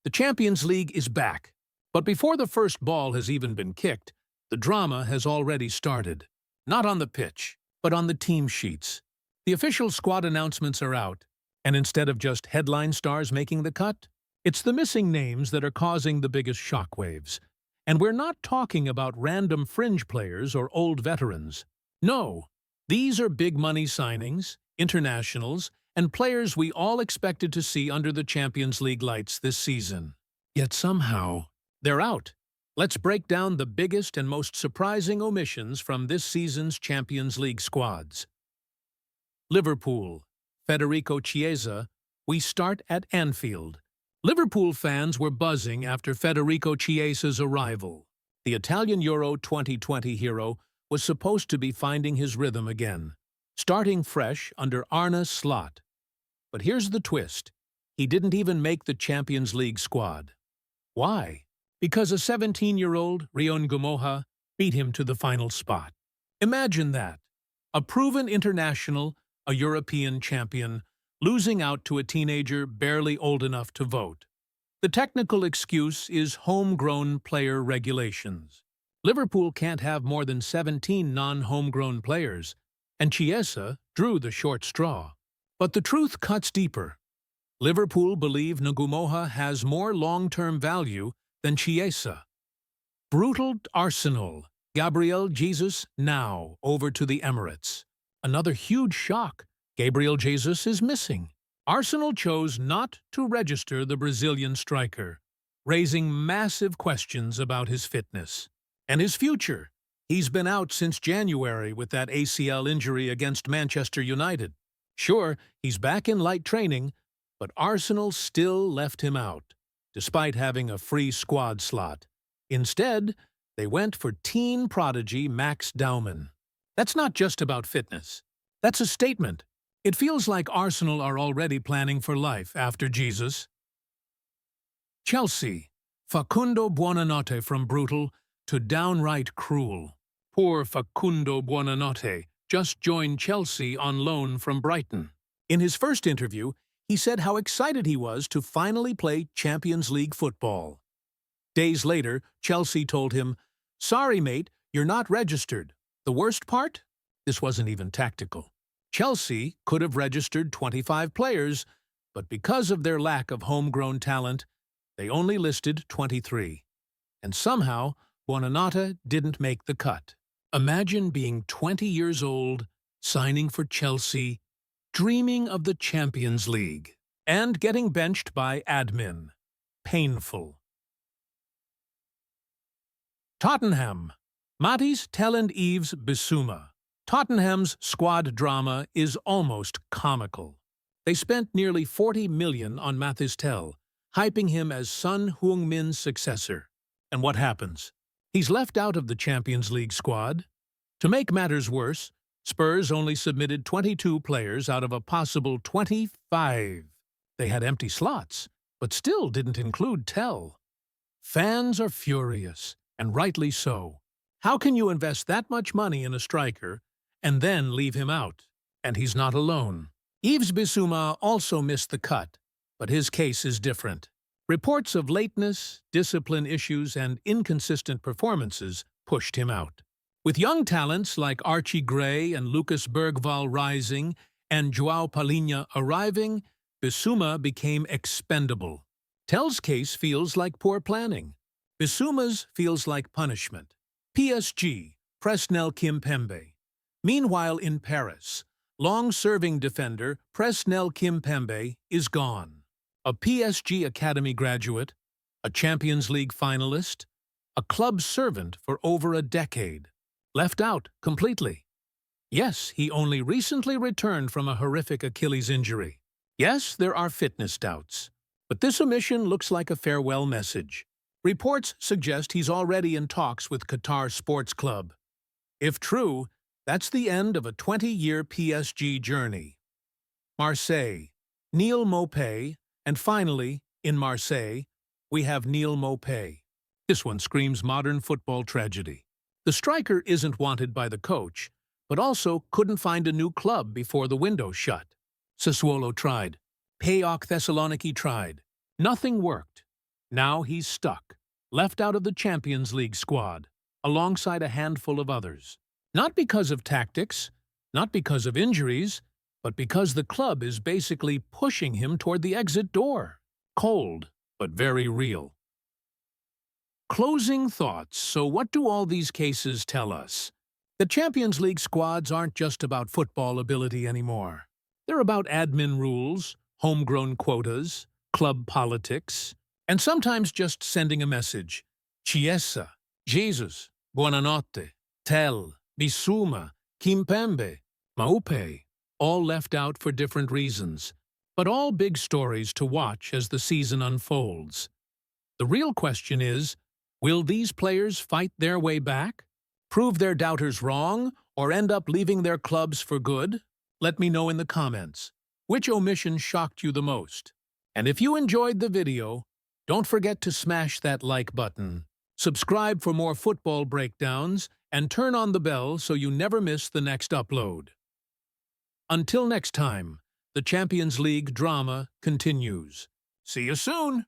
The Champions League is back. But before the first ball has even been kicked, the drama has already started. Not on the pitch, but on the team sheets. The official squad announcements are out, and instead of just headline stars making the cut, it's the missing names that are causing the biggest shockwaves. And we're not talking about random fringe players or old veterans. No, these are big-money signings, internationals, and players we all expected to see under the Champions League lights this season. Yet somehow, they're out. Let's break down the biggest and most surprising omissions from this season's Champions League squads. Liverpool. Federico Chiesa. We start at Anfield. Liverpool fans were buzzing after Federico Chiesa's arrival. The Italian Euro 2020 hero was supposed to be finding his rhythm again, starting fresh under Arne Slot. But here's the twist. He didn't even make the Champions League squad. Why? Because a 17-year-old, Rion Gumoha, beat him to the final spot. Imagine that. A proven international, a European champion, losing out to a teenager barely old enough to vote. The technical excuse is homegrown player regulations. Liverpool can't have more than 17 non-homegrown players, and Chiesa drew the short straw. But the truth cuts deeper. Liverpool believe Ngumoha has more long-term value than Chiesa. Brutal Arsenal. Gabriel Jesus now over to the Emirates. Another huge shock. Gabriel Jesus is missing. Arsenal chose not to register the Brazilian striker, raising massive questions about his fitness and his future. He's been out since January with that ACL injury against Manchester United. Sure, he's back in light training, but Arsenal still left him out, despite having a free squad slot. Instead, they went for teen prodigy Max Daumann. That's not just about fitness. That's a statement. It feels like Arsenal are already planning for life after Jesus. Chelsea. Facundo Buonanotte from brutal to downright cruel. Poor Facundo Buonanotte just joined Chelsea on loan from Brighton. In his first interview, he said how excited he was to finally play Champions League football. Days later, Chelsea told him, "Sorry, mate, you're not registered." The worst part? This wasn't even tactical. Chelsea could have registered 25 players, but because of their lack of homegrown talent, they only listed 23. And somehow, Buonanotte didn't make the cut. Imagine being 20 years old, signing for Chelsea, dreaming of the Champions League, and getting benched by admin. Painful. Tottenham. Mathys Tel and Yves Bissouma. Tottenham's squad drama is almost comical. They spent nearly 40 million on Mathys Tel, hyping him as Son Heung-min's successor. And what happens? He's left out of the Champions League squad. To make matters worse, Spurs only submitted 22 players out of a possible 25. They had empty slots, but still didn't include Tel. Fans are furious, and rightly so. How can you invest that much money in a striker and then leave him out? And he's not alone. Yves Bissouma also missed the cut, but his case is different. Reports of lateness, discipline issues, and inconsistent performances pushed him out. With young talents like Archie Gray and Lucas Bergvall rising and João Palhinha arriving, Bissouma became expendable. Tel's case feels like poor planning. Bissouma's feels like punishment. PSG. Presnel Kimpembe. Meanwhile in Paris, long-serving defender Presnel Kimpembe is gone. A PSG Academy graduate, a Champions League finalist, a club servant for over a decade. Left out completely. Yes, he only recently returned from a horrific Achilles injury. Yes, there are fitness doubts. But this omission looks like a farewell message. Reports suggest he's already in talks with Qatar Sports Club. If true, that's the end of a 20-year PSG journey. Marseille. Neil Maupay. And finally, in Marseille, we have Neil Maupay. This one screams modern football tragedy. The striker isn't wanted by the coach, but also couldn't find a new club before the window shut. Sassuolo tried. PAOK Thessaloniki tried. Nothing worked. Now he's stuck, left out of the Champions League squad, alongside a handful of others. Not because of tactics, not because of injuries, but because the club is basically pushing him toward the exit door. Cold, but very real. Closing thoughts. So what do all these cases tell us? The Champions League squads aren't just about football ability anymore. They're about admin rules, homegrown quotas, club politics, and sometimes just sending a message. Chiesa, Jesus, Buonanotte, Tel, Bissouma, Kimpembe, Maupe, all left out for different reasons, but all big stories to watch as the season unfolds. The real question is, will these players fight their way back, prove their doubters wrong, or end up leaving their clubs for good? Let me know in the comments. Which omission shocked you the most? And if you enjoyed the video, don't forget to smash that like button, subscribe for more football breakdowns, and turn on the bell so you never miss the next upload. Until next time, the Champions League drama continues. See you soon!